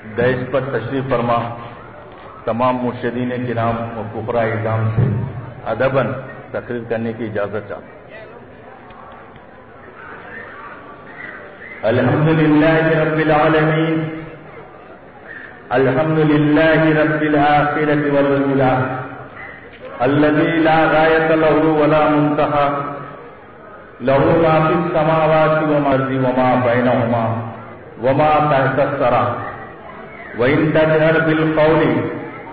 دہیج پر تشریف فرما تمام مرشدین کرام و فقراء اعظام سے ادباً تقریر کرنے کی اجازت چاہتا ہوں۔ الحمد للہ رب العالمین، الحمد للہ رب الآخرۃ والأولى الذي لا غایۃ له ولا منتہى له ما في السماوات وما الأرض وما بينهما وما تحت الثرى وإن تجهر بالقول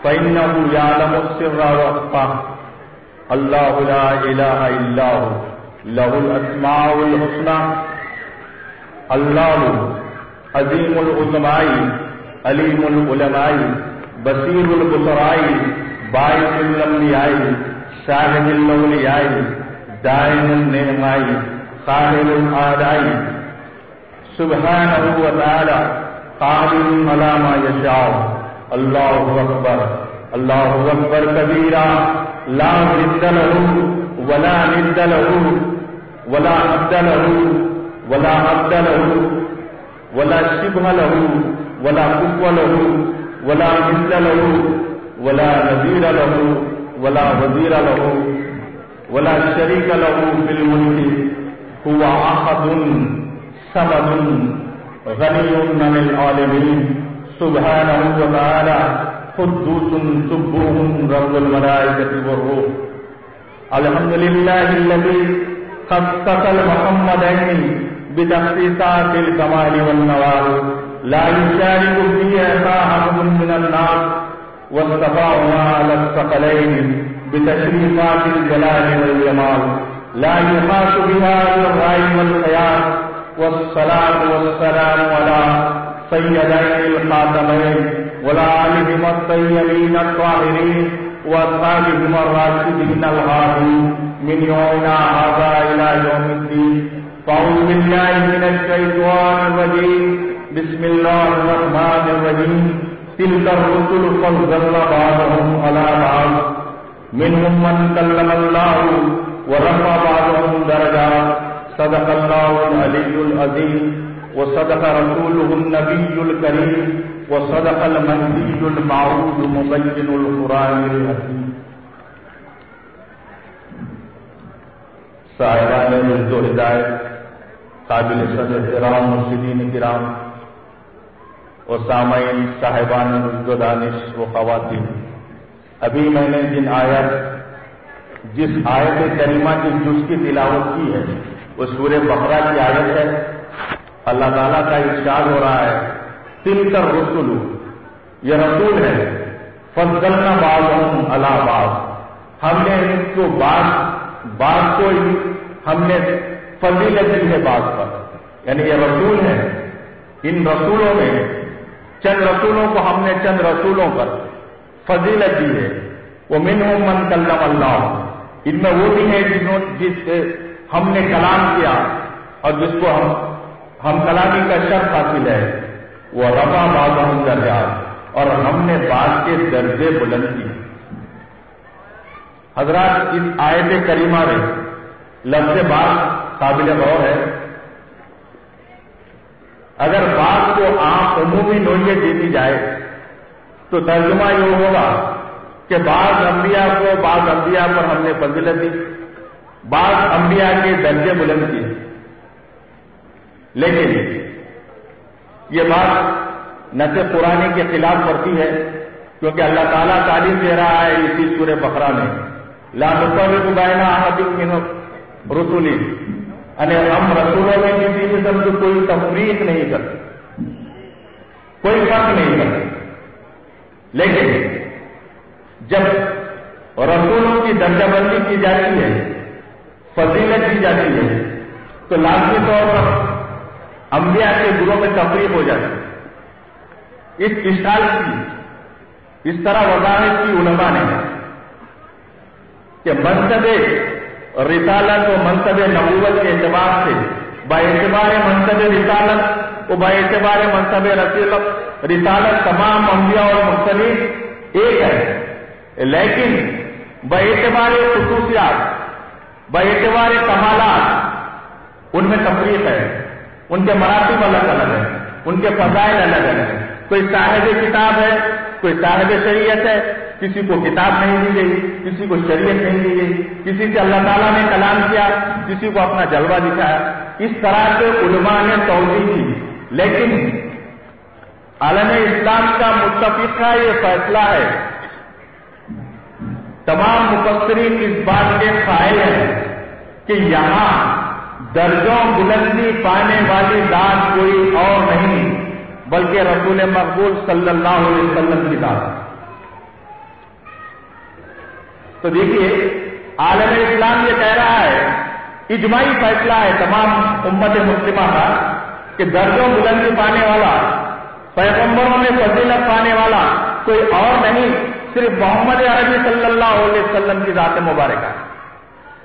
فإنه يعلم السر وأخفى الله لا إله إلا هو له الأسماء الحسنى الله عظيم العظماء عليم العلماء بصير البصراء باعث الأنبياء شاهد الأولياء دائم النعماء قاهر الأعداء سبحانه وتعالى قادر على ما يشاء الله أكبر الله أكبر كبيرا لا ضد له ولا ند له ولا عبد له ولا عبد له ولا شبه له ولا كفو له ولا مثل له ولا نظير له ولا وزير له ولا شريك له في الملك هو أحد صمد غني عن العالمين سبحانه وتعالى قدوس سبوح رب الملائكة والروح الحمد لله الذي خصص المحمدين بتخصيصات الكمال والنوال لا يشارك فيها أحد من الناس واصطفاهما على الثقلين بتشريفات الجلال والجمال لا يحاط بها بالرأي والخيال والصلاة والسلام على سيدين الخاتمين وعلى آلهما الطيبين الطاهرين وأصحابهما الراشدين الهادين من يومنا هذا إلى يوم الدين فأعوذ بالله من الشيطان الرجيم بسم الله الرحمن الرحيم تلك الرسل فضلنا بعضهم على بعض منهم من كلم الله ورفع بعضهم درجات صدق الله العلي العظيم وصدق رسوله النبي الكريم وصدق المهدي الموعود مبين القرآن الحكيم صاحبان رشد و ہدایت، قابل صدر احترام مرشدین کرام اور سامعین صاحبان رشد و دانش و خواتین، ابھی میں نے جس آیت کریمہ کی جز کی تلاوت کی ہے وہ سورہ بقرہ کی آیت ہے۔ اللہ تعالیٰ کا ارشاد ہو رہا ہے تلک الرسل، یہ رسول ہے، فضلنا بعضهم علی بعض، ہم نے ان کو بعض کو ہم نے فضیلت دی ہے بعض پر، یعنی یہ رسول ہے، ان رسولوں میں چند رسولوں کو ہم نے چند رسولوں پر فضیلت دی ہے۔ ومنهم من کلم اللہ، ان میں وہ بھی ہے جس سے ہم نے کلام کیا اور جس کو ہم کلامی کا شرف حاصل ہے۔ وہ رفع بعضهم درجات، اور ہم نے بعض کے درجے بلند کیے۔ حضرات، اس آیت کریمہ میں لفظ بعض قابل غور ہے۔ اگر بعض کو عمومی نوعیت دے دی جائے تو ترجمہ یہ ہوگا کہ بعض انبیاء پر ہم نے فضیلت دی، بعض انبیاء کے درجے بلند کیے۔ لیکن یہ بات نہ صرف قرآن کے خلاف ورزی ہے، کیونکہ اللہ تعالیٰ تعلیم دے رہا ہے اسی سورہ بقرہ میں لا نفرق بین احد من رسلی، یعنی ہم رسولوں میں کسی قسم کی کوئی تفریق نہیں کرتے، کوئی فرق نہیں کرتے۔ لیکن جب رسولوں کی درجہ بندی کی جاتی ہے، فضیلت دی جاتی ہے، تو لازمی طور پر انبیاء کے گروہ میں تفریق ہو جاتی ہے۔ اس اشکال کی اس طرح وضاحت کی علماء نے کہ منصب رسالت و منصب نبوت کے اعتبار سے باعتبار منصب رسالت و باعتبار منصب رسالت تمام انبیاء اور مرسلین ایک ہے، لیکن باعتبار خصوصیات، باعتبار کمالات ان میں تفریق ہے، ان کے مراتب الگ الگ ہیں، ان کے فضائل الگ الگ ہیں۔ کوئی صاحب کتاب ہے، کوئی صاحب شریعت ہے، کسی کو کتاب نہیں دی گئی، کسی کو شریعت نہیں دی گئی، کسی سے اللہ تعالیٰ نے کلام کیا، کسی کو اپنا جلوہ دکھایا. اس طرح سے علماء نے توضیح کی. لیکن عالم اسلام کا متفقہ یہ فیصلہ ہے، تمام مفسرین اس بات کے قائل ہیں کہ یہاں درجوں بلندی پانے والی ذات کوئی اور نہیں بلکہ رسول مقبول صلی اللہ علیہ وسلم کی ذات ہے. تو دیکھیے عالم اسلام یہ کہہ رہا ہے، اجماعی فیصلہ ہے تمام امت مسلمہ کا کہ درجوں بلندی پانے والا، پیغمبروں میں فضیلت پانے والا کوئی اور نہیں، صرف محمد عربی صلی اللہ علیہ وسلم کی ذات مبارکہ ہے.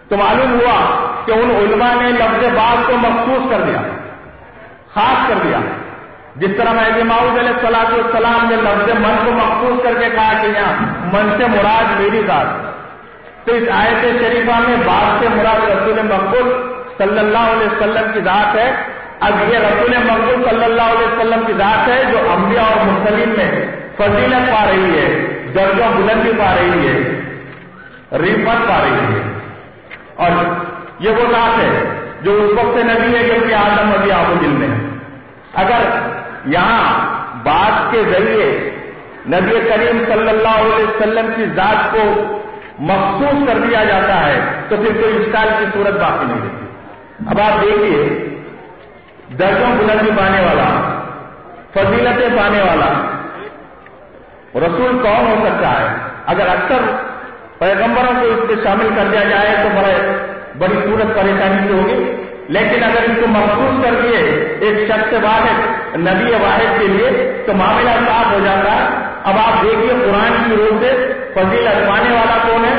تو معلوم ہوا کہ ان علماء نے لفظ بعض کو مخصوص کر دیا، خاص کر دیا. جس طرح مہدی موعود علیہ السلام نے لفظ من کو مخصوص کر کے کہا کہ یہاں من سے مراد میری ذات. تو اس آیت شریفہ میں بعض سے مراد رسول مقبول صلی اللہ علیہ وسلم کی ذات ہے. اب یہ رسول مقبول صلی اللہ علیہ وسلم کی ذات ہے جو انبیاء اور مرسلین میں فضیلت پا رہی ہے، درجہ بلندی پا رہی ہے، رفعت پا رہی ہے. اور یہ وہ ذات ہے جو اس وقت نبی ہے جبکہ آدم نبی آب دل میں. اگر یہاں بات کے ذریعے نبی کریم صلی اللہ علیہ وسلم کی ذات کو مخصوص کر دیا جاتا ہے تو پھر کوئی اشکال کی صورت باقی نہیں رہتی. اب آپ دیکھیے درجوں بلندی پانے والا، فضیلتیں پانے والا رسول کون ہو سکتا ہے؟ اگر اکثر پیغمبروں کو اس میں شامل کر دیا جائے تو بڑی صورت پریشانی کی ہوگی. لیکن اگر اس کو مخصوص کر دیے ایک شخص واحد، نبی واحد کے لیے، تو معاملہ صاف ہو جاتا ہے. اب آپ دیکھیے قرآن کی روح سے فضیلت پانے والا کون ہے،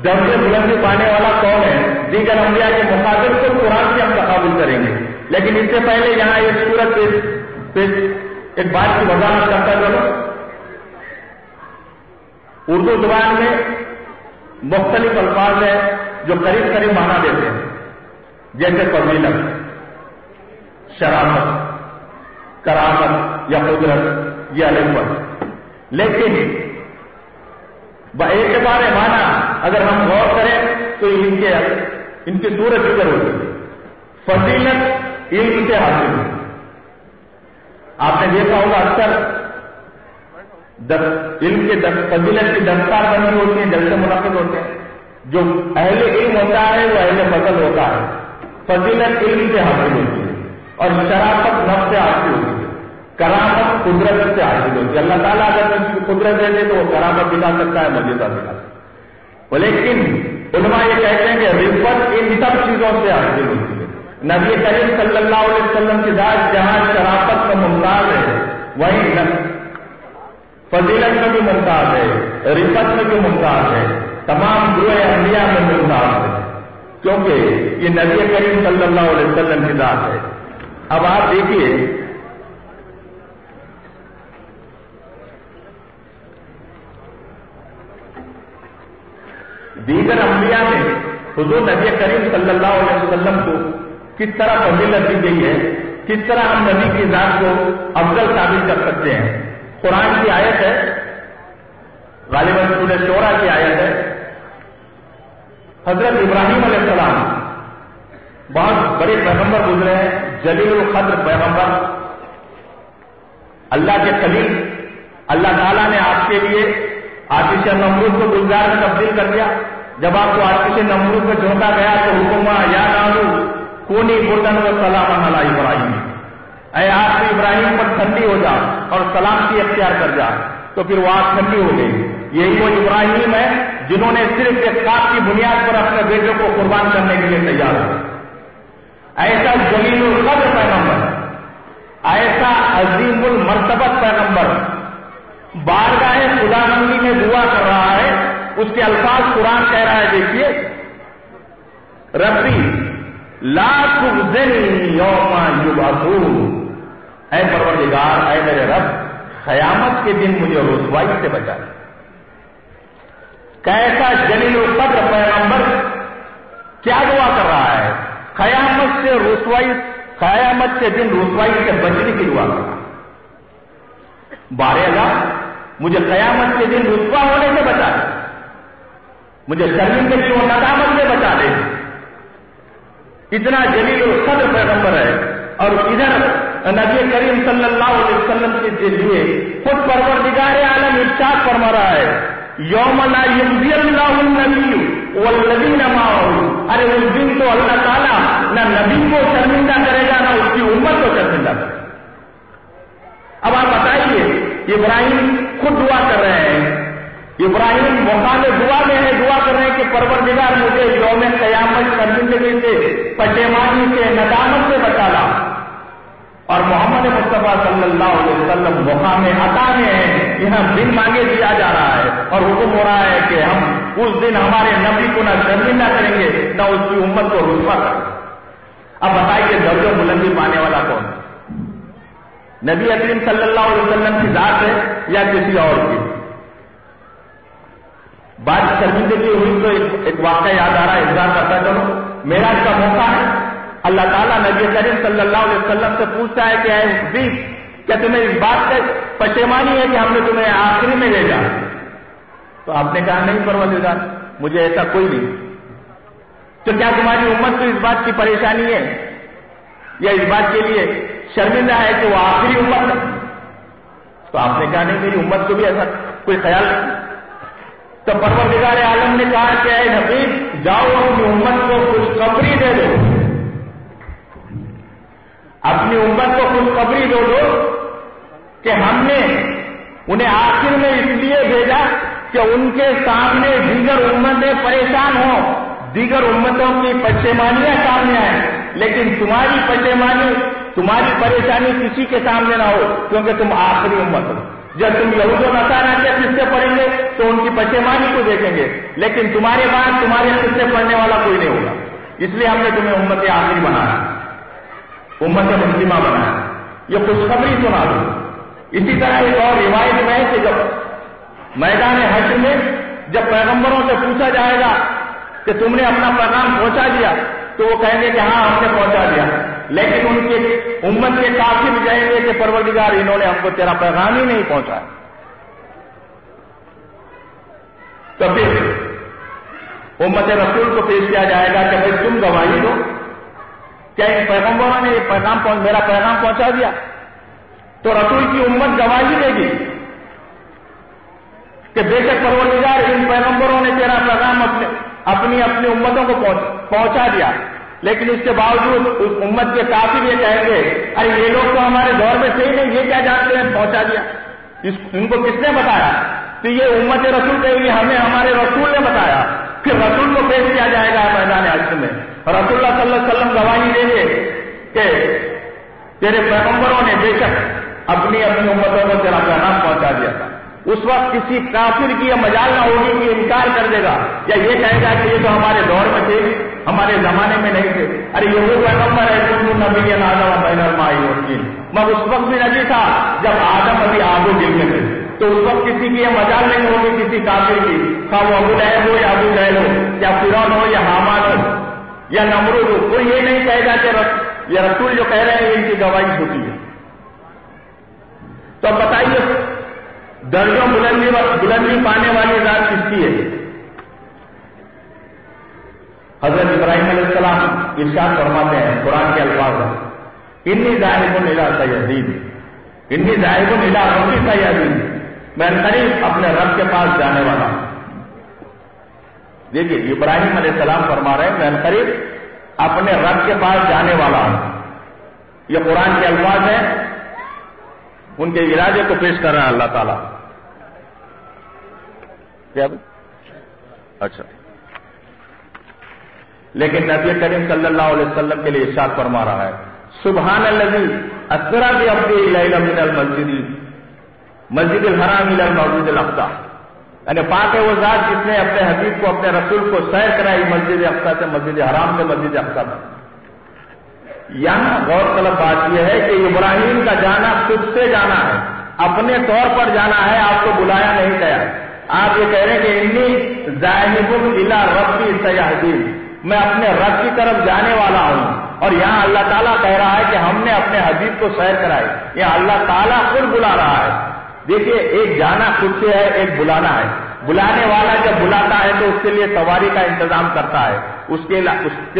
درجے بلندی پانے والا کون ہے. دیگر انبیاء کے مقابل کو قرآن سے ہم تقابل کریں گے. لیکن اس سے پہلے یہاں ایک صورت ایک بات کی وضاحت کرتا چلو. اردو زبان میں مختلف الفاظ ہیں جو قریب قریب معنی دیتے ہیں، جیسے فضیلت، شرافت، کرامت یا قدرت یا رفعت. لیکن باعتبار معنی اگر ہم غور کریں تو ان کی صورت ذکر ہوتی ہے. فضیلت علم سے حاصل ہوتی. آپ نے دیکھا ہوگا اکثر علم کے فضیلت کی دستار بندی ہوتی ہے، جلسے منعقد ہوتے ہیں. جو اہل علم ہوتا ہے وہ اہل فضل ہوتا ہے. فضیلت علم سے حاصل ہوتی ہے اور شرافت نفس سے حاصل ہوتی ہے. کرامت قدرت سے حاصل ہوتی ہے. اللہ تعالیٰ اگر کسی کو قدرت دے دے تو وہ کرامت دکھا سکتا ہے، مجیزہ دکھا سکتا ہے. لیکن علماء یہ کہتے ہیں کہ رفعت ان سب چیزوں سے حاصل ہوتی ہے. نبی کریم صلی اللہ علیہ وسلم کی ذات جہاں شرافت کا ممتاز ہے وہیں فضیلت میں بھی ممتاز ہے، رفعت میں بھی ممتاز ہے، تمام گروہ انبیاء میں ممتاز ہے، کیونکہ یہ نبی کریم صلی اللہ علیہ وسلم کی ذات ہے. اب آپ دیکھیے دیگر انبیاء میں حضور نبی کریم صلی اللہ علیہ وسلم کو کس طرح فضیلت دی گئی ہے، کس طرح ہم نبی کی ذات کو افضل ثابت کر سکتے ہیں. قرآن کی آیت ہے، غالباً سورہ شورا کی آیت ہے. حضرت ابراہیم علیہ السلام بہت بڑے پیغمبر گزرے ہیں، جلیل القدر پیغمبر، اللہ کے خلیل. اللہ تعالیٰ نے آپ کے لیے آتش نمرود کو گلزار میں تبدیل کر دیا. جب آپ کو آتش نمرود میں جھونکا گیا تو حکم یا نارو کونی بردن و سلام علی ابراہیم، اے آپ ابراہیم پر ٹھنڈی ہو جا اور سلامتی اختیار کر جا. تو پھر وہ آگ ٹھنڈی ہو گئی. یہی وہ ابراہیم ہے جنہوں نے صرف ایک خواب کی بنیاد پر اپنے بیٹے کو قربان کرنے کے لیے تیار ہو. ایسا جلیل القدر پیغمبر، ایسا عظیم المرتبت پیغمبر بارگاہ خدا بندی میں دعا کر رہا ہے. اس کے الفاظ قرآن کہہ رہا ہے، دیکھیے، ربی لا تخزنی یوم یبعثون، اے پروردگار، اے میرے رب، قیامت کے دن مجھے رسوائی سے بچا. کیسا جلیل القدر پیغمبر کیا دعا کر رہا ہے؟ قیامت سے رسوائی، قیامت کے دن رسوائی سے بچنے کی دعا کر رہا ہے. بارے اللہ مجھے قیامت کے دن رسوا ہونے سے بچا دے، مجھے شرمندگی و ندامت سے بچا دے۔ اتنا جلیل القدر پیغمبر ہے، اور ادھر نبی کریم صلی اللہ علیہ وسلم کے لیے خود پروردگار عالم ارشاد فرما رہا ہے، یوم لا یخزی اللہ النبی والذین معہ، ارے اس دن تو اللہ تعالیٰ نہ نبی کو شرمندہ کرے گا نہ اس کی امت کو شرمندہ کرے گا۔ اب آپ بتائیے، ابراہیم خود دعا کر رہے ہیں، ابراہیم مقام دعا میں ہے، دعا کر رہے ہیں کہ پروردگار مجھے یوم قیامت شرمندگی سے، پشیمانی سے، ندامت سے بچا لا، اور محمد مصطفیٰ صلی اللہ علیہ وسلم مقام عطا میں ہے، یہاں بن مانگے دیا جا رہا ہے، اور حکم ہو رہا ہے کہ ہم اس دن ہمارے نبی کو نہ شرمندہ کریں گے نہ اس کی امت کو رسوا کریں گے۔ اب بتائیے درجہ بلندی پانے والا کون ہے؟ نبی کریم صلی اللہ علیہ وسلم کی ذات ہے یا کسی اور کی؟ بات شرمندگی ہوئی تو ایک واقعہ یاد آ رہا ہے، اظہار کرتا چلو۔ معراج کا موقع ہے، اللہ تعالیٰ نبی کریم صلی اللہ علیہ وسلم سے پوچھتا ہے کہ اے حبیب، کیا تمہیں اس بات سے پشیمانی ہے کہ ہم نے تمہیں آخری میں بھیجا؟ تو آپ نے کہا نہیں پروردگار، مجھے ایسا کوئی نہیں۔ تو کیا تمہاری امت کو اس بات کی پریشانی ہے یا اس بات کے لیے شرمندہ ہے کہ وہ آخری امت ہے؟ تو آپ نے کہا نہیں، میری امت کو بھی ایسا کوئی خیال نہیں۔ تو پروردگار عالم نے کہا کہ اے حبیب، جاؤ اپنی امت کو خوشخبری دے دو، اپنی امت کو خوشخبری دے دو کہ ہم نے انہیں آخر میں اس لیے بھیجا کہ ان کے سامنے دیگر امتیں پریشان ہوں، دیگر امتوں کی پشیمانیاں سامنے آئیں، لیکن تمہاری پشیمانی، تمہاری پریشانی کسی کے سامنے نہ ہو، کیونکہ تم آخری امت ہو۔ جب تم یہود و نصارہ کے قصے پڑھیں گے تو ان کی پشیمانی کو دیکھیں گے، لیکن تمہارے بعد تمہارے قصے پڑھنے والا کوئی نہیں ہوگا، اس لیے ہم نے تمہیں امت آخری بنایا، امت مسلمہ بنایا۔ یہ خوشخبری سنا دو۔ اسی طرح ایک اور روایت میں ہے کہ جب میدان حشر میں جب پیغمبروں سے پوچھا جائے گا کہ تم نے اپنا پیغام پہنچا دیا، تو وہ کہیں گے کہ ہاں ہم نے پہنچا دیا، لیکن ان کے امت کے کافر کہیں گے کہ پروردگار انہوں نے ہم کو تیرا پیغام ہی نہیں پہنچایا۔ تو پھر امت رسول کو پیش کیا جائے گا کہ بھائی تم گواہی دو، کیا ان پیغمبروں نے میرا پیغام پہنچا دیا؟ تو رسول کی امت گواہی دے گی کہ بے شک پروردگار ان پیغمبروں نے تیرا پیغام اپنی امتوں کو پہنچا دیا، لیکن اس کے باوجود اس امت کے کافر یہ کہیں گے ارے یہ لوگ تو ہمارے دور میں تھے ہی نہیں، یہ کیا جانتے ہیں پہنچا دیا، ان کو کس نے بتایا؟ تو یہ امت رسول کہے گی ہمیں ہمارے رسول نے بتایا۔ پھر رسول کو پیش کیا جائے گا میدان حشر میں، رسول اللہ صلی اللہ علیہ وسلم گواہی دیں گے کہ تیرے پیغمبروں نے بے شک اپنی امتوں کو تیرا پیغام پہنچا دیا تھا۔ اس وقت کسی کافر کی یہ مجال نہ ہوگی کہ انکار کر دے گا یا یہ کہے گا کہ یہ تو ہمارے دور میں تھے، ہمارے زمانے میں نہیں تھے، ارے یہ وہ پیغمبر ہے تم نبی آدم بین الماء والطین، مگر اس وقت بھی نبی تھا جب آدم ابھی آگ و گل میں تھے، تو اس وقت کسی کی یہ مجال نہیں ہوگی کسی کافر کی، خواہ وہ ابو لہب ہو یا ابو جہل ہو یا فرعون ہو یا حامان ہو یا نمرود ہو، کوئی یہ نہیں کہے گا کہ یہ رسول جو کہہ رہے ہیں ان کی گواہی ہوتی ہے۔ تو اب بتائیے درجوں بلندی پانے والی ذات کس کی ہے؟ حضرت ابراہیم علیہ السلام ارشاد فرماتے ہیں، قرآن کے الفاظ ہیں، انی ذاہب الی سیہدین، انی ذاہب الی ربی سیہدین، میں قریب اپنے رب کے پاس جانے والا ہوں۔ دیکھیے ابراہیم علیہ السلام فرما رہے ہیں میں قریب اپنے رب کے پاس جانے والا ہوں، یہ قرآن کے الفاظ ہیں، ان کے ارادے کو پیش کر رہا ہے اللہ تعالیٰ۔ کیا اچھا، لیکن نبی کریم صلی اللہ علیہ وسلم کے لیے ارشاد فرما رہا ہے، سبحان الذی اسری بعبدہ لیلا من المسجد الحرام الی المسجد الاقصی، یعنی پاک ہے وہ ذات جس نے اپنے حبیب کو، اپنے رسول کو سیر کرائی مسجد اقصی سے مسجد حرام سے مسجد اقصی تک۔ یہاں غور طلب بات یہ ہے کہ ابراہیم کا جانا خود سے جانا ہے، اپنے طور پر جانا ہے، آپ کو بلایا نہیں گیا۔ آپ یہ کہہ رہے ہیں کہ انی ذاہب الی ربی سیہدین، میں اپنے رب کی طرف جانے والا ہوں، اور یہاں اللہ تعالیٰ کہہ رہا ہے کہ ہم نے اپنے حبیب کو سیر کرائی، یہاں اللہ تعالیٰ خود بلا رہا ہے۔ دیکھیے ایک جانا خود سے ہے، ایک بلانا ہے. بلانے والا جب بلاتا ہے تو اس کے لیے سواری کا انتظام کرتا ہے، اس کے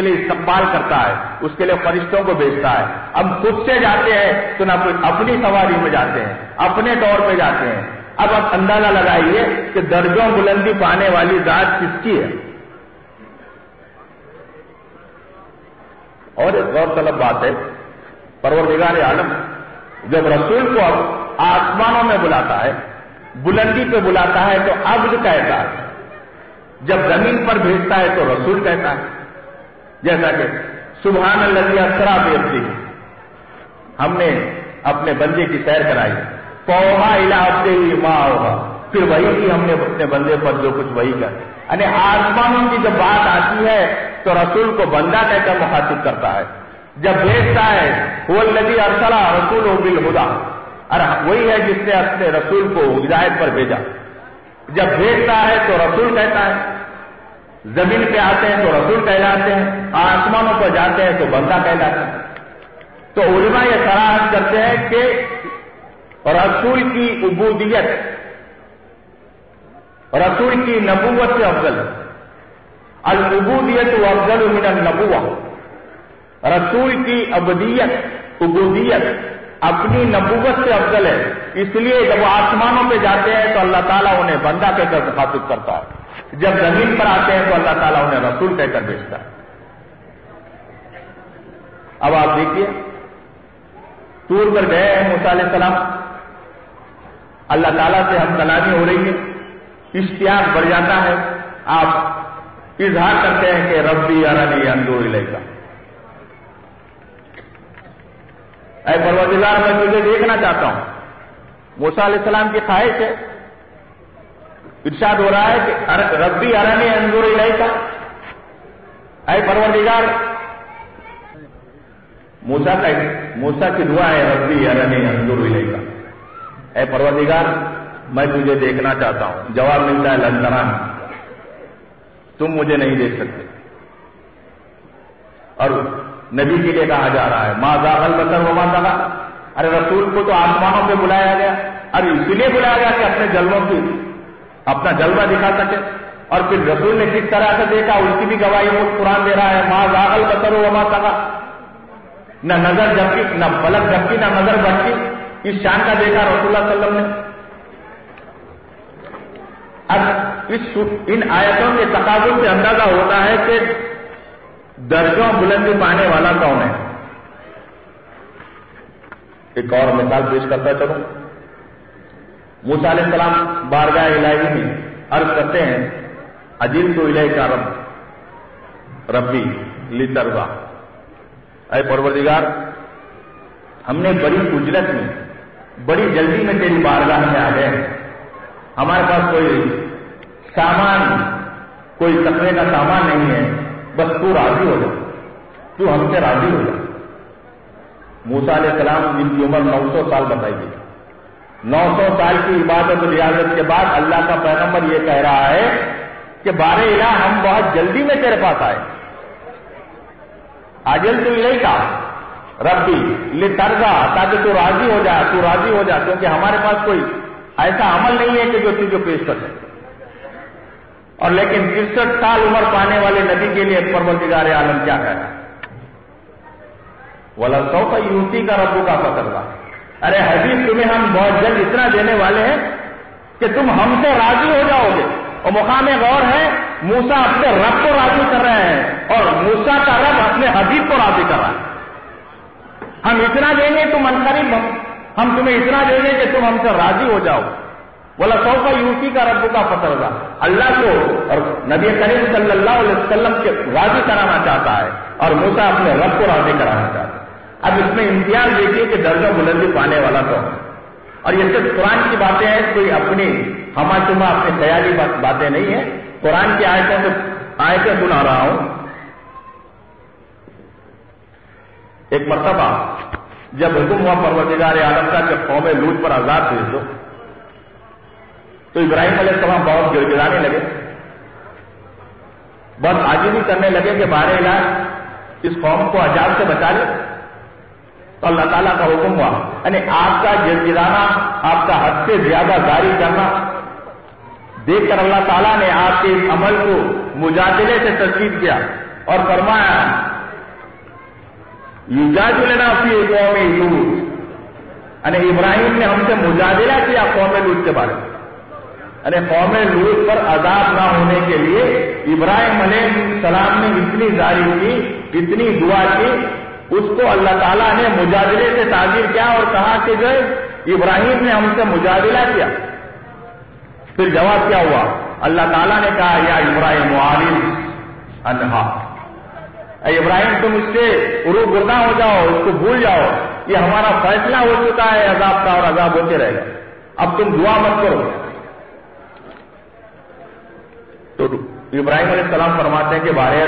لیے استقبال کرتا ہے، اس کے لیے فرشتوں کو بھیجتا ہے. اب خود سے جاتے ہیں تو نہ اپنی سواری میں جاتے ہیں، اپنے طور پہ جاتے ہیں. اب آپ اندازہ لگائیے کہ درجوں بلندی پانے والی ذات کس کی ہے. اور ایک غور طلب بات ہے، پروردگار عالم جب رسول کو آسمانوں میں بلاتا ہے، بلندی پہ بلاتا ہے تو عبد کہتا ہے، جب زمین پر بھیجتا ہے تو رسول کہتا ہے. جیسا کہ سبحان الذی اسری بعبدہ، ہم نے اپنے بندے کی سیر کرائی، فاوحی الی عبدہ ما اوحی، پھر وہی کی ہم نے اپنے بندے پر جو کچھ وہی کر. یعنی آسمانوں کی جب بات آتی ہے تو رسول کو بندہ کہہ کر مخاطب کرتا ہے. جب بھیجتا ہے هو الذی ارسل رسولہ بالہدی، اور وہی ہے جس نے اپنے رسول کو ہدایت پر بھیجا. جب بھیجتا ہے تو رسول کہتا ہے، زمین پہ آتے ہیں تو رسول کہلاتے ہیں، آسمانوں پر جاتے ہیں تو بندہ کہلاتے ہیں. تو علماء یہ صراحت کرتے ہیں کہ رسول کی عبودیت رسول کی نبوت سے افضل ہے. العبودیت افضل من النبوہ، رسول کی عبودیت اپنی نبوت سے افضل ہے. اس لیے جب وہ آسمانوں پہ جاتے ہیں تو اللہ تعالیٰ انہیں بندہ کہہ کر مخاطب کرتا ہے، جب زمین پر آتے ہیں تو اللہ تعالیٰ انہیں رسول کہہ کر بھیجتا ہے. اب آپ دیکھیے طور پر گئے ہیں موسیٰ علیہ السلام، اللہ تعالیٰ سے ہم کلامی ہو رہی ہے، اشتیاق بڑھ جاتا ہے، آپ اظہار کرتے ہیں کہ ربی ارنی انظر الیک، اے پروردگار میں تجھے دیکھنا چاہتا ہوں. موسیٰ علیہ السلام کی خواہش ہے، ارشاد ہو رہا ہے کہ ربی ارنی انظر الیک، اے پروردگار. موسیٰ کی دعا ہے ربی ارنی انظر الیک، اے پروردگار میں تجھے دیکھنا چاہتا ہوں. جواب ملتا ہے لن ترانی، تم مجھے نہیں دیکھ سکتے. اور نبی کے لیے کہا جا رہا ہے ما زاغ البصر وما طغى. ارے رسول کو تو آسمانوں پہ بلایا گیا، اور اسی لیے بلایا گیا کہ اپنے جلووں کی اپنا جلوہ دکھا سکے. اور پھر رسول نے کس طرح سے دیکھا اس کی بھی گواہی وہ قرآن دے رہا ہے ما زاغ البصر وما طغى. نہ نظر جھپکی، نہ پلک جھپکی، نہ نظر بھٹکی، اس شان کا دیکھا رسول اللہ صلی اللہ علیہ وسلم نے. اب ان آیتوں کے تقاضوں سے اندازہ ہوتا ہے کہ درجوں بلندی پانے والا کون ہے. ایک اور مثال پیش کرتا چلوں. موسیٰ علیہ السلام بارگاہ الہی میں عرض کرتے ہیں عجلت الیک ربی لترضی، اے پروردگار ہم نے بڑی عجلت میں، بڑی جلدی میں تیری بارگاہ میں آ گئے ہیں. ہمارے پاس کوئی سامان، کوئی تقوی کا سامان نہیں ہے، بس تو راضی ہو جا، تو ہم سے راضی ہو جا. موسیٰ علیہ السلام جن کی عمر 900 سال بتائی گئی، 900 سال کی عبادت و ریاضت کے بعد اللہ کا پیغمبر یہ کہہ رہا ہے کہ بارے الہ ہم بہت جلدی میں تیرے پاس آئے. عجلت الیک ربی لترضی، تاکہ تو راضی ہو جا، تو راضی ہو جا، کیونکہ ہمارے پاس کوئی ایسا عمل نہیں ہے کہ جو تجھے پیش کر سکے. اور لیکن 63 سال عمر پانے والے نبی کے لیے پروردگار عالم کیا کہہ رہا ہے وَلَسَوْفَ يُؤْتِيكَ رَبُّكَ فَتَرْضَىٰ. ارے حبیب تمہیں ہم بہت جلد اتنا دینے والے ہیں کہ تم ہم سے راضی ہو جاؤ گے. اور مقام غور ہے موسیٰ اپنے رب کو راضی کر رہے ہیں اور موسیٰ کا رب اپنے حبیب کو راضی کر رہا ہے. ہم اتنا دیں گے تم عنقریب ہم تمہیں اتنا دیں گے کہ تم ہم سے راضی ہو جاؤ. وَلَسَوْفَ يُؤْتِيكَ رَبُّكَ فَتَرْضَىٰ. اللہ کو اور نبی کریم صلی اللہ علیہ وسلم کے راضی کرانا چاہتا ہے اور موسیٰ اپنے رب کو راضی کرانا چاہتا ہے. اب اس میں امتیاز دیکھیے کہ درجہ بلندی پانے والا کون ہے. اور یہ صرف قرآن کی باتیں ہیں، کوئی اپنی ہما چما اپنی خیالی باتیں نہیں ہیں. قرآن کی آیتیں سنا رہا ہوں. ایک مرتبہ جب حکم ہوا پروردگار عالم کا کہ قوم لوط پر عذاب بھیج دو، تو ابراہیم علیہ السلام بہت گڑ گڑانے لگے، بہت عاجزی کرنے لگے کہ بارے الہ اس قوم کو عذاب سے بچا لے. تو اللہ تعالیٰ کا حکم ہوا، یعنی آپ کا گڑگڑانا، آپ کا حد سے زیادہ جاری کرنا دیکھ کر اللہ تعالیٰ نے آپ کے اس عمل کو مجادلے سے تسلیم کیا اور فرمایا یجادلنا فی قوم لوط، یعنی ابراہیم نے ہم سے مجادلہ کیا قوم لوط کے بارے میں، یعنی قوم لوط پر عذاب نہ ہونے کے لیے ابراہیم علیہ السلام نے اتنی زاری کی، اتنی دعا کی، اس کو اللہ تعالیٰ نے مجادلے سے تعبیر کیا اور کہا کہ جو ابراہیم نے ہم سے مجادلہ کیا۔ پھر جواب کیا ہوا؟ اللہ تعالیٰ نے کہا یا ابراہیم عارض عنہا، اے ابراہیم تم اس سے روگرداں ہو جاؤ، اس کو بھول جاؤ، یہ ہمارا فیصلہ ہو چکا ہے عذاب کا اور عذاب ہوتے رہے گا، اب تم دعا مت کرو۔ تو ابراہیم علیہ السلام فرماتے ہیں کہ بارے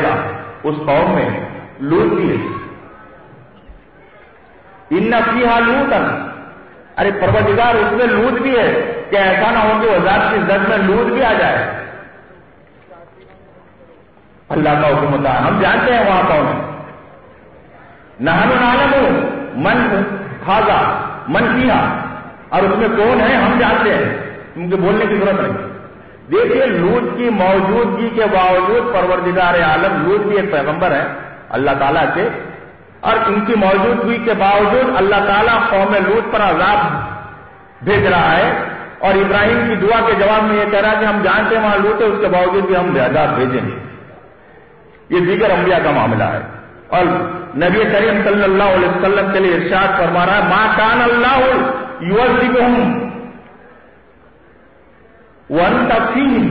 اس قوم میں لوط بھی ہے، ان فیہا لوطا، ارے پروردگار اس میں لوط بھی ہے، کہ ایسا نہ ہو کہ عذاب کی زد میں لوط بھی آ جائے۔ اللہ کا حکم ہوتا ہے، ہم جانتے ہیں وہاں کون ہے، نحن نعلم من ھذا من فیہا، اور اس میں کون ہے ہم جانتے ہیں، ان کے بولنے کی ضرورت نہیں۔ دیکھیے لوط کی موجودگی کے باوجود پروردگار عالم، لوط بھی ایک پیغمبر ہے اللہ تعالیٰ کے، اور ان کی موجودگی کے باوجود اللہ تعالیٰ قوم لوط پر عذاب بھیج رہا ہے، اور ابراہیم کی دعا کے جواب میں یہ کہہ رہا ہے کہ ہم جانتے ہیں وہاں لوط ہے، اس کے باوجود بھی ہم عذاب بھیجیں گے۔ یہ دیگر انبیاء کا معاملہ ہے، اور نبی کریم صلی اللہ علیہ وسلم کے لیے ارشاد فرما رہا ہے ما کان اللہ یعذبہم وانت فیہم،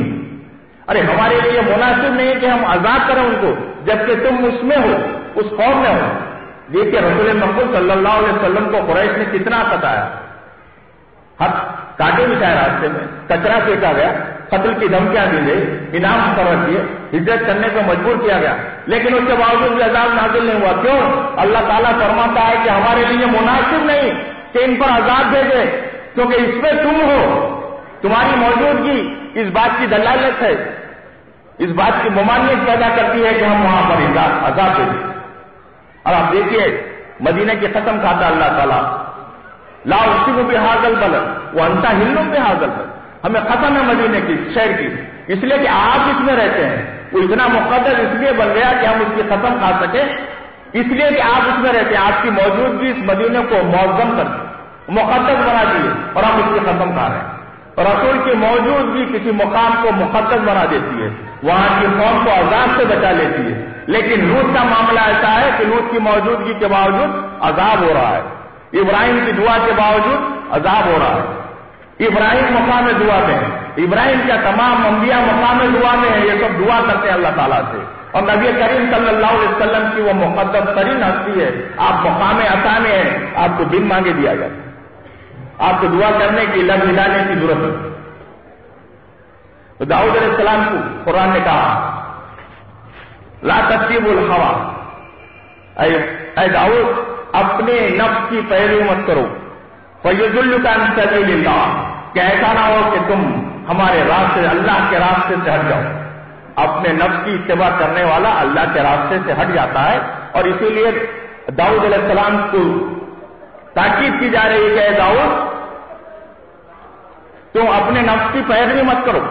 ارے ہمارے لیے مناسب نہیں ہے کہ ہم عذاب کریں ان کو جبکہ تم اس میں ہو، اس قوم میں ہو۔ دیکھیے رسول مقبول صلی اللہ علیہ وسلم کو قریش نے کتنا ستایا، حق کاٹے بچھائے راستے میں، کچرا پھینکا گیا، قتل کی دھمکیاں دی گئی، انعام مقرر کیے، ہجرت کرنے کو مجبور کیا گیا، لیکن اس کے باوجود بھی عذاب نازل نہیں ہوا۔ کیوں؟ اللہ تعالیٰ فرماتا ہے کہ ہمارے لیے مناسب نہیں کہ ان پر عذاب بھیجے، کیونکہ اس میں تم ہو، تمہاری موجودگی اس بات کی دلالت ہے، اس بات کی ممانعت پیدا کرتی ہے کہ ہم وہاں پر عذاب بھیجیں۔ اور آپ دیکھیے مدینہ کی قسم کھاتا اللہ تعالیٰ، لا اقسم بہذا البلد وانت حل بہذا البلد، ہمیں قسم ہے مدینے کی، شہر کی، اس لیے کہ آپ اس میں رہتے ہیں، وہ اتنا مقدس اس لیے بن گیا کہ ہم اس کی قسم کھا سکیں، اس لیے کہ آپ اس میں رہتے ہیں، آپ کی موجودگی اس مدینے کو معظم کر دی، مقدس بنا دیے، اور ہم اس کی قسم کھا رہے ہیں۔ رسول کی موجودگی کسی مقام کو مقدس بنا دیتی ہے، وہاں کی قوم کو عذاب سے بچا لیتی ہے، لیکن لوط کا معاملہ ایسا ہے کہ لوط کی موجودگی کے باوجود عذاب ہو رہا ہے، ابراہیم کی دعا کے باوجود عذاب ہو رہا ہے۔ ابراہیم مقام دعا میں ہے، ابراہیم کا تمام انبیاء مقام دعا میں ہے، یہ سب دعا کرتے ہیں اللہ تعالیٰ سے، اور نبی کریم صلی اللہ علیہ وسلم کی وہ مقدس ترین ہستی ہے، آپ مقام عطا میں ہیں، آپ کو بن مانگے دیا جائے، آپ کو دعا کرنے کی لب ہلانے کی ضرورت ہے۔ تو داؤد علیہ السلام کو قرآن نے کہا لا تتبعوا الہوی، اے داؤد اپنے نفس کی پیروی مت کرو، فیضلک عن سبیل اللہ، کہ ایسا نہ ہو کہ تم ہمارے راستے، اللہ کے راستے سے ہٹ جاؤ۔ اپنے نفس کی اتباع کرنے والا اللہ کے راستے سے ہٹ جاتا ہے، اور اسی لیے داؤد علیہ السلام کو تاکید کی جا رہی ہے کہ اے داؤد تم اپنے نفس کی پیروی مت کرو،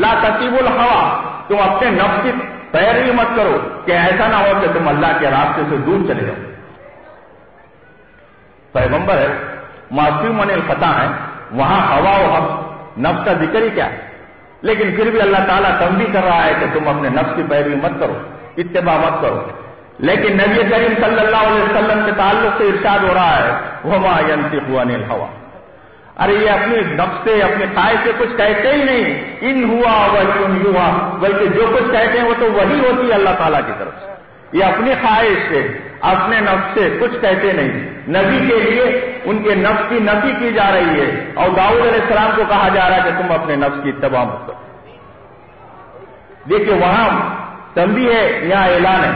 لا تتبعوا الہوی، تم اپنے نفس کی پیروی مت کرو کہ ایسا نہ ہو کہ تم اللہ کے راستے سے دور چلے جاؤ۔ پیغمبر ہے، معصوم عن الخطا ہے، وہاں ہوا و حق نفس کا ذکر ہی کیا ہے، لیکن پھر بھی اللہ تعالیٰ تنبیہ کر رہا ہے کہ تم اپنے نفس کی پیروی مت کرو، اتباع مت کرو۔ لیکن نبی کریم صلی اللہ علیہ وسلم کے تعلق سے ارشاد ہو رہا ہے وما ينطق عن الهوى، ارے یہ اپنی نفس سے، اپنی خواہش سے کچھ کہتے ہی نہیں، ان ہوا وحی یوحی، بلکہ جو کچھ کہتے ہیں وہ تو وہی ہوتی ہے اللہ تعالیٰ کی طرف سے، یہ اپنی خواہش سے، اپنے نفس سے کچھ کہتے نہیں۔ نبی کے لیے ان کے نفس کی نفی کی جا رہی ہے، اور داؤد علیہ السلام کو کہا جا رہا ہے کہ تم اپنے نفس کی اتباع مت کرو۔ دیکھیے وہاں تنبیہ ہے، یہاں اعلان ہے۔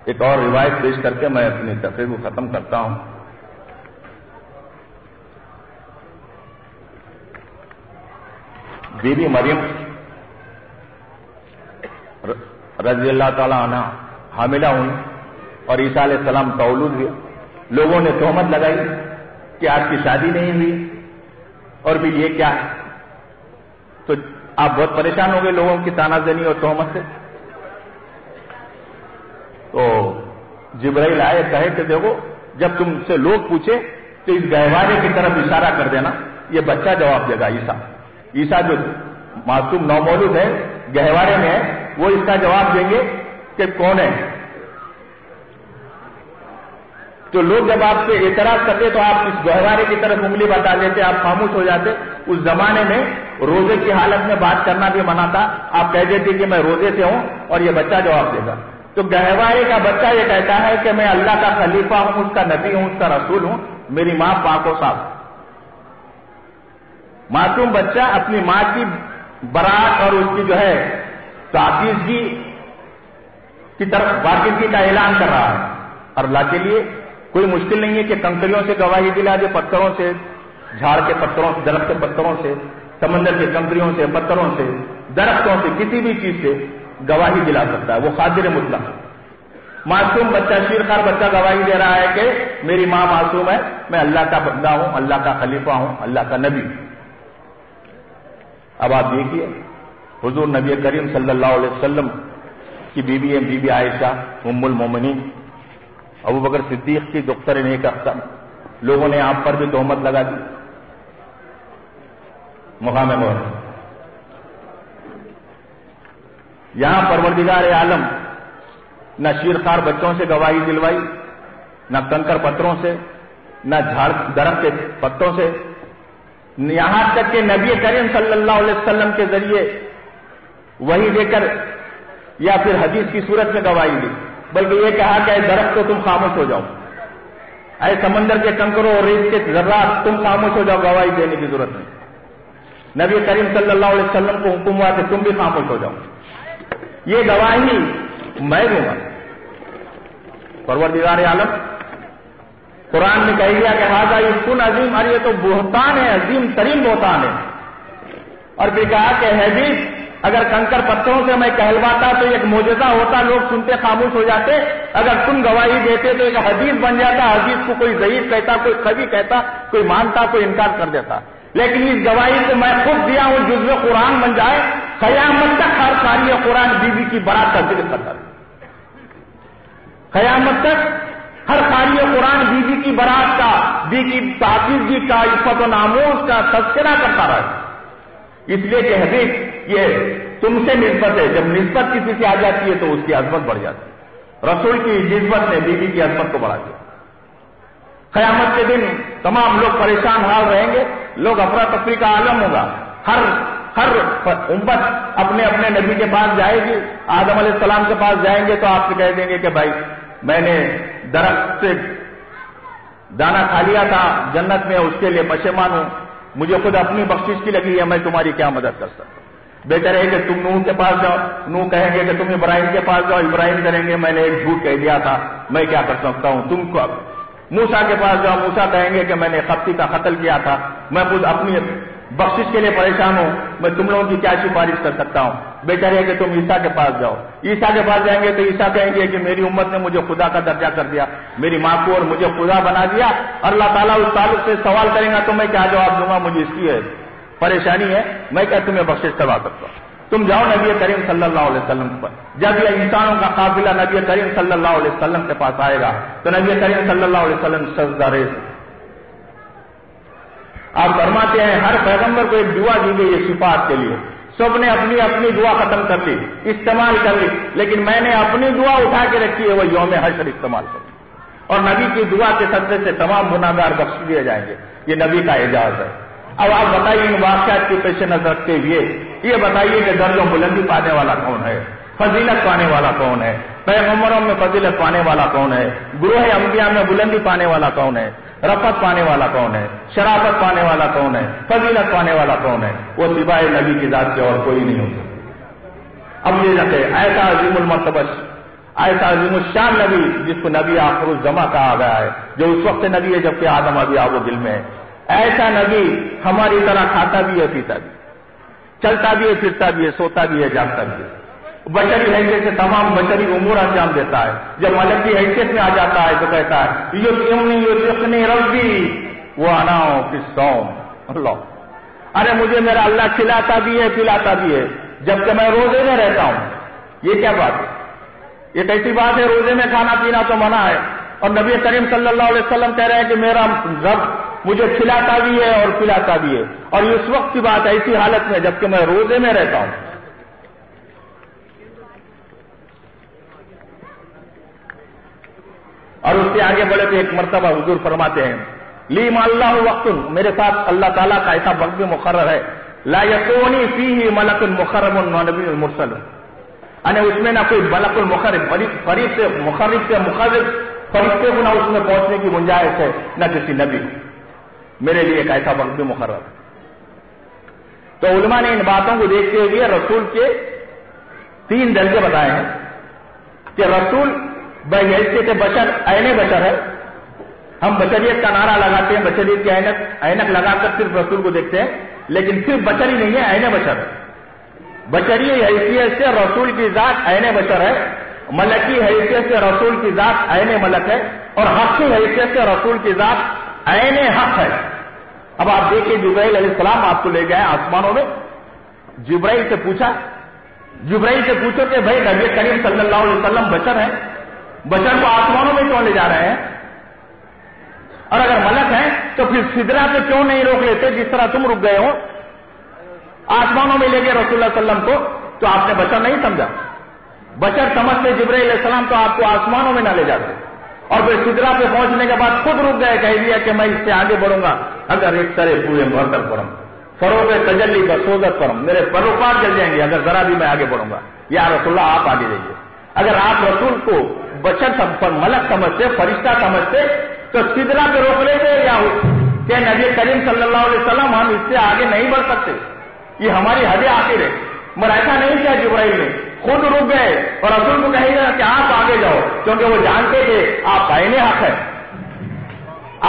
ایک اور روایت پیش کر کے میں اپنی تقریر کو ختم کرتا ہوں۔ بی بی مریم رضی اللہ تعالی عنہ حاملہ ہوئی، اور عیسیٰ علیہ السلام تولد ہوئے. لوگوں نے تہمت لگائی کہ آپ کی شادی نہیں ہوئی اور بھی یہ کیا ہے. تو آپ بہت پریشان ہو گئے لوگوں کی تانا زنی اور تہمت سے. تو جبرائیل آئے, کہے کہ دیکھو جب تم سے لوگ پوچھے تو اس گہوارے کی طرف اشارہ کر دینا, یہ بچہ جواب دے گا. عیسیٰ جو معصوم نومولود ہے, گہوارے میں ہے, وہ اس کا جواب دیں گے کہ کون ہے. تو لوگ جب آپ سے اعتراض کرتے تو آپ اس گہوارے کی طرف انگلی بتا دیتے, آپ خاموش ہو جاتے. اس زمانے میں روزے کی حالت میں بات کرنا بھی منع تھا. آپ کہہ دیتے کہ میں روزے سے ہوں اور یہ بچہ جواب دے گا. تو گہوارے کا بچہ یہ کہتا ہے کہ میں اللہ کا خلیفہ ہوں, اس کا نبی ہوں, اس کا رسول ہوں, میری ماں پاک و صاف. معصوم بچہ اپنی ماں کی برات اور اس کی جو ہے پاکیزگی کی طرف پاکیزگی کا اعلان کر رہا ہے. اور اللہ کے لیے کوئی مشکل نہیں ہے کہ کنکریوں سے گواہی دلا دے, پتھروں سے, جھاڑ کے پتھروں سے, درخت کے پتھروں سے, سمندر کے کنکریوں سے, پتھروں سے, درختوں سے, کسی بھی چیز سے گواہی دلا سکتا ہے. وہ قادر مطلق. معصوم بچہ, شیرخوار بچہ گواہی دے رہا ہے کہ میری ماں معصوم ہے, میں اللہ کا بندہ ہوں, اللہ کا خلیفہ ہوں, اللہ کا نبی. اب آپ دیکھیے حضور نبی کریم صلی اللہ علیہ وسلم کی بیوی ہے بی بی عائشہ ام المومنین, ابو بکر صدیق کی دختر نیک اختر. لوگوں نے آپ پر بھی تہمت لگا دی. مقام موت. یہاں پروردگار عالم نہ شیرخوار بچوں سے گواہی دلوائی, نہ کنکر پتھروں سے, نہ جھاڑ درخت کے پتوں سے, یہاں تک کہ نبی کریم صلی اللہ علیہ وسلم کے ذریعے وہی دے کر یا پھر حدیث کی صورت میں گواہی دی, بلکہ یہ کہا کہ اے درخت تو تم خاموش ہو جاؤ, اے سمندر کے کنکروں اور ریت کے ذرات تم خاموش ہو جاؤ, گواہی دینے کی ضرورت نہیں. نبی کریم صلی اللہ علیہ وسلم کو حکم ہوا کہ تم بھی خاموش ہو جاؤ, یہ گواہی میں دوں گا. پروردگار عالم قرآن میں کہہ دیا کہ ہاذا افک عظیم, اور یہ تو بہتان ہے, عظیم ترین بہتان ہے. اور پھر کہا کہ حدیث اگر کنکر پتھروں سے میں کہلواتا تو ایک معجزہ ہوتا, لوگ سنتے خاموش ہو جاتے. اگر تم گواہی دیتے تو ایک حدیث بن جاتا, حدیث کو کوئی ضعیف کہتا, کوئی قوی کہتا, کوئی مانتا, کوئی انکار کر دیتا. لیکن اس گواہی کو میں خود دیا ہوں, جزو قرآن بن جائے. قیامت تک ہر قاری قرآن بیوی کی برات کا ذکر کرتا ہے. قیامت تک ہر قاری قرآن بیوی کی برات کا, بیوی کی پاکیزگی کا, عفت و ناموس کا تذکرہ کرتا رہا. اس لیے کہ حدیث یہ تم سے نسبت ہے, جب نسبت کسی سے آ جاتی ہے تو اس کی عظمت بڑھ جاتی ہے. رسول کی نسبت نے بیوی کی عظمت کو بڑھا دیا. قیامت کے دن تمام لوگ پریشان حال رہیں گے, لوگ افراتفری کا عالم ہوگا. ہر امت اپنے اپنے نبی کے پاس جائے گی, آدم علیہ السلام کے پاس جائیں گے تو آپ سے کہہ دیں گے کہ بھائی میں نے درخت سے دانا کھا لیا تھا جنت میں, اس کے لیے پشیمان ہوں, مجھے خود اپنی بخشش کی لگی ہے, میں تمہاری کیا مدد کر سکتا ہوں. بہتر ہے کہ تم نوح کے پاس جاؤ, نوح کہیں گے کہ تم ابراہیم کے پاس جاؤ, ابراہیم کریں گے میں نے ایک جھوٹ کہہ دیا تھا, میں کیا کر سکتا ہوں. تم کو موسیٰ کے پاس جاؤ, موسیٰ کہیں گے کہ میں نے قبطی کا قتل کیا تھا, میں خود اپنی بخشش کے لیے پریشان ہوں, میں تم لوگوں کی کیا سفارش کر سکتا ہوں. بہتر ہے کہ تم عیسیٰ کے پاس جاؤ. عیسیٰ کے پاس جائیں گے تو عیسیٰ کہیں گے کہ میری امت نے مجھے خدا کا درجہ کر دیا, میری ماں کو اور مجھے خدا بنا دیا, اور اللہ تعالیٰ اس تعلق سے سوال کریں گا تو میں کیا جواب دوں گا, مجھے اس کی پریشانی ہے, میں کیا تمہیں بخشش کروا سکتا ہوں. تم جاؤ نبی کریم صلی اللہ علیہ وسلم پر. جب یہ انسانوں کا قافلہ نبی کریم صلی اللہ علیہ وسلم کے پاس آئے گا تو نبی کریم صلی اللہ علیہ وسلم سجدہ ریز. آپ فرماتے ہیں ہر پیغمبر کو ایک دعا دی گئی ہے شفاعت کے لیے, سب نے اپنی اپنی دعا ختم کر لی, استعمال کر لی, لیکن میں نے اپنی دعا اٹھا کے رکھی ہے, وہ یوم حشر استعمال کر لی. اور نبی کی دعا کے صدقے سے تمام گناہگار بخش دیے جائیں گے. یہ نبی کا اعجاز ہے. اب آپ بتائیے ان واقعات کے پیش نظر رکھتے ہوئے یہ بتائیے کہ درجوں بلندی پانے والا کون ہے, فضیلت پانے والا کون ہے, پیغمبروں میں فضیلت پانے والا کون ہے, گروہ انبیاء میں بلندی پانے والا کون ہے, رفعت پانے والا کون ہے, شرافت پانے والا کون ہے, فضیلت پانے والا کون ہے. وہ سوائے نبی کی ذات سے اور کوئی نہیں ہوتا. اب یہ رکھے ایسا عظیم المرتبہ, ایسا عظیم الشان نبی جس کو نبی آخر الزما کہا گیا ہے, جو اس وقت نبی ہے جبکہ آدم ابھی آب و دل میں ہے. ایسا نبی ہماری طرح کھاتا بھی ہے, پیتا بھی, چلتا بھی ہے, پھرتا بھی ہے, سوتا بھی ہے, جاگتا بھی ہے. بشری حیثیت سے تمام بشری امور انجام دیتا ہے. جب ملکی حیثیت میں آ جاتا ہے تو کہتا ہے یطعمنی ربی وانا فی الصوم. اللہ، ارے مجھے میرا اللہ کھلاتا بھی ہے پلاتا بھی ہے جبکہ میں روزے میں رہتا ہوں. یہ کیا بات ہے؟ یہ کیسی بات ہے؟ روزے میں کھانا پینا تو منع ہے اور نبی کریم صلی اللہ علیہ وسلم کہہ رہے ہیں کہ میرا رب مجھے کھلاتا بھی ہے اور پلاتا بھی ہے، اور اس وقت کی بات ایسی حالت میں جبکہ میں روزے میں رہتا ہوں. اور اس سے آگے بڑھے تو ایک مرتبہ حضور فرماتے ہیں لی ما اللہ وقت، میرے ساتھ اللہ تعالیٰ کا ایسا وقت بھی مقرر ہے لا یکونی فیہ ملک مقرب و نبی مرسل، یعنی اس میں نہ کوئی ملک المقرب قریب سے مقرب فرشتے کو نہ اس میں پہنچنے کی گنجائش ہے نہ کسی نبی. میرے لیے ایک ایسا وقت بھی مقرر ہے. تو علماء نے ان باتوں کو دیکھتے ہوئے رسول کے 3 درجے بتائے ہیں کہ رسول بحیثیت بشر عین بشر ہے. ہم بشریت کا نعرہ لگاتے ہیں، بشریت کی اینک لگا کر صرف رسول کو دیکھتے ہیں، لیکن صرف بشر ہی نہیں ہے، عین بشر ہے. بشری حیثیت سے رسول کی ذات عین بشر ہے، ملکی حیثیت سے رسول کی ذات عین ملک ہے، اور حقی حیثیت سے رسول کی ذات عین حق ہے. اب آپ دیکھیں جبرائیل علیہ السلام آپ کو لے گئے آسمانوں میں. جبرائیل سے پوچھو کہ بھائی نبی کریم صلی اللہ علیہ وسلم بشر ہیں، بشر کو آسمانوں میں کیوں لے جا رہے ہیں؟ اور اگر ملک ہیں تو پھر سدرا پہ کیوں نہیں روک لیتے جس طرح تم رک گئے ہو؟ آسمانوں میں لے گئے رسول اللہ صلی اللہ علیہ وسلم کو تو آپ نے بشر نہیں سمجھا. بشر سمجھتے جبرائیل علیہ السلام تو آپ کو آسمانوں میں نہ لے جاتے، اور پھر سدرا پہ پہنچنے کے بعد خود رک گئے، کہہ دیا کہ میں اس سے آگے بڑھوں گا اگر ایک طرح پورے مرتر کروں فروغ تجلی کا سوزت کروں، میرے پروپار جل جائیں گے اگر ذرا بھی میں آگے بڑھوں گا. یا رسول اللہ آپ آگے جائیے. اگر آپ رسول کو بشر ملک سمجھتے، فرشتہ سمجھتے تو سدرا پہ روک لیتے یا کہ نبی کریم صلی اللہ علیہ وسلم ہم اس سے آگے نہیں بڑھ سکتے، یہ ہماری حد آخر ہے. مگر ایسا نہیں کیا جبرائیل نے، خود رک گئے اور رسول کو کہے گا کہ آپ آگے جاؤ، کیونکہ وہ جانتے تھے آپ عین حق ہیں،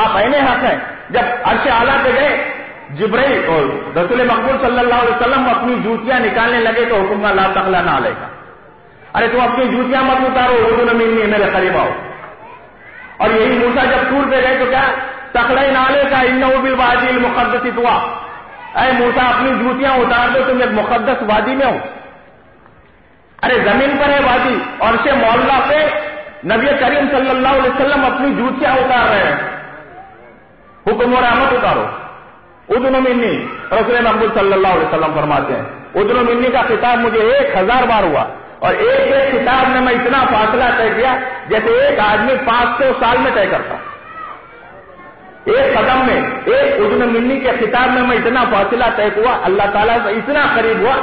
آپ عین حق ہیں. جب عرش اعلیٰ پہ گئے جبرائیل اور رسول مقبول صلی اللہ علیہ وسلم اپنی جوتیاں نکالنے لگے تو حکم لا تخلا نہ علیہ کا، ارے تم اپنی جوتیاں مت اتارو، اردو میں میرے قریب آؤ. اور یہی موسیٰ جب طور پہ گئے تو کیا تخلا نالے کا انہ بالوادی المقدس طوا، اے موسیٰ اپنی جوتیاں اتار دو، تم ایک مقدس وادی میں ہو. ارے زمین پر ہے وادی، اور سے معاملہ پہ نبی کریم صلی اللہ علیہ وسلم اپنی جوتیاں اتار رہے ہیں، حکم و رحمت اتارو. ادن منی، رسول محمود صلی اللہ علیہ وسلم فرماتے ہیں ادن منی کا خطاب مجھے 1000 بار ہوا، اور ایک خطاب نے میں اتنا فاصلہ طے کیا جیسے ایک آدمی 500 سال میں طے کرتا. ایک قدم میں، ایک ادن منی کے خطاب میں میں اتنا فاصلہ طے ہوا، اللہ تعالیٰ سے اتنا قریب ہوا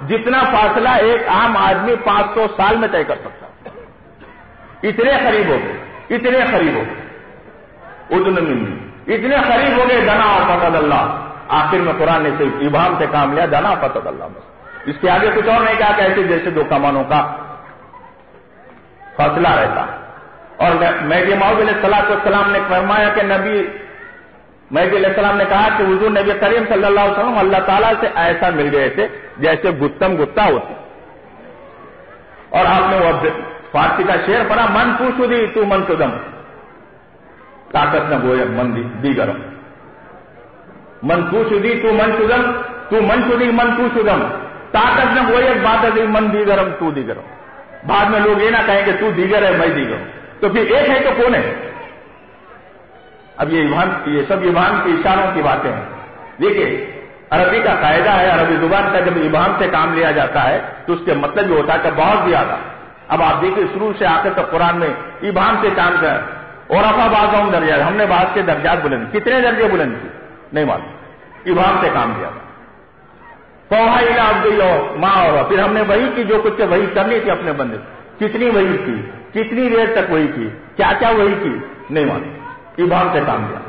جتنا فاصلہ ایک عام آدمی 500 سال میں طے کر سکتا. اتنے قریب ہو گئے، اتنے قریب ہو گئے ادن منی، اتنے قریب ہو گئے. دنا فقد اللہ، آخر میں قرآن نے صرف ابہام سے کام لیا، دنا فقد اللہ، بس اس کے آگے کچھ اور نہیں کہا کہ ایسے جیسے 2 کمانوں کا فاصلہ رہتا. اور مہدی موعود علیہ السلام نے فرمایا کہ مہدی علیہ السلام نے کہا کہ حضور نبی کریم صلی اللہ علیہ وسلم اللہ تعالیٰ سے ایسا مل گئے تھے جیسے گتم گتا ہوتی. اور آپ نے وہ فارسی کا شعر پڑھا، من پوشدی تو من سدم، طاقت نہ گویا من دیگرم، من پوشدی تو من سدم، تو من سدی من پوشدم، طاقت نہ گویا بات ہے من دیگرم تو دیگرم. بعد میں لوگ یہ نہ کہیں کہ تو دیگر ہے میں دیگر ہوں، تو پھر ایک ہے تو کون ہے؟ اب یہ سب ابہام کے اشاروں کی باتیں ہیں. دیکھیے عربی کا قاعدہ ہے، عربی زبان کا جب ابہام سے کام لیا جاتا ہے تو اس کے مطلب یہ ہوتا ہے کہ بہت زیادہ. اب آپ دیکھیے شروع سے آخر تک قرآن میں ابہام سے کام کر، اور افا بازوں درجات، ہم نے بعض کے درجات بلند، کتنے درجے بلند کی نہیں معلوم، ابہام سے کام لیا. فوحا الی عبدہ ماں، اور پھر ہم نے وہی کی جو کچھ وہی کرنی تھی اپنے بندے. کتنی وہی کی، کتنی دیر تک وہی کی، کیا کیا وہی کی نہیں معلوم، ابہام سے کام لیا.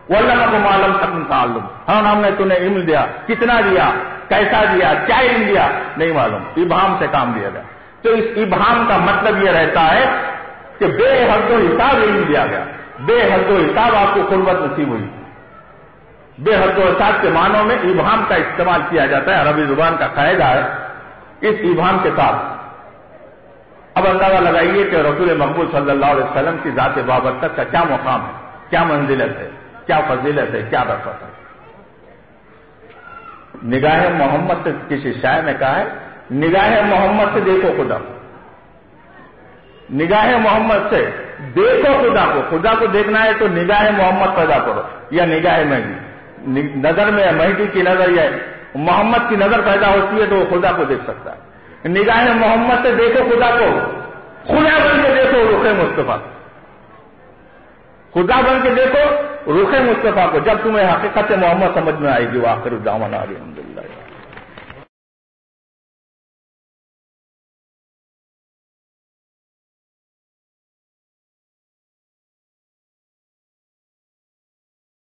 وَلَّمَكُمْ عَلَمْ تَكُمْ تَعَلُّمْ، ہاں ہم نے تمہیں علم دیا، کتنا دیا، کیسا دیا، کیا علم دیا نہیں معلوم، ابہام سے کام دیا گیا. تو اس ابہام کا مطلب یہ رہتا ہے کہ بے حد و حساب علم دیا گیا، بے حد و حساب آپ کو قربت نصیب ہوئی. بے حد و حساب کے معنوں میں ابہام کا استعمال کیا جاتا ہے، عربی زبان کا قاعدہ ہے. اس ابہام کے ساتھ اب اندازہ لگائیے کہ رسول مقبول صلی اللہ علیہ وسلم کی ذات بابرکت کا کیا مقام ہے، کیا منزلت ہے، کیا فضیلت ہے، کیا برکت ہے۔ نگاہ محمد سے، کسی شاعر نے کہا ہے، نگاہ محمد سے دیکھو خدا، نگاہ محمد سے دیکھو خدا کو۔ خدا کو دیکھنا ہے تو نگاہ محمد پیدا کرو یا نگاہ مہدی۔ نظر میں مہدی کی نظر یا محمد کی نظر پیدا ہوتی ہے تو وہ خدا کو دیکھ سکتا ہے۔ نگاہ محمد سے دیکھو خدا کو، خدا بن کے دیکھو رخ مصطفیٰ، خدا بن کے دیکھو رخ مصطفیٰ کو، جب تمہیں حقیقت محمد سمجھ میں آئے گی۔ وآخر دعوانا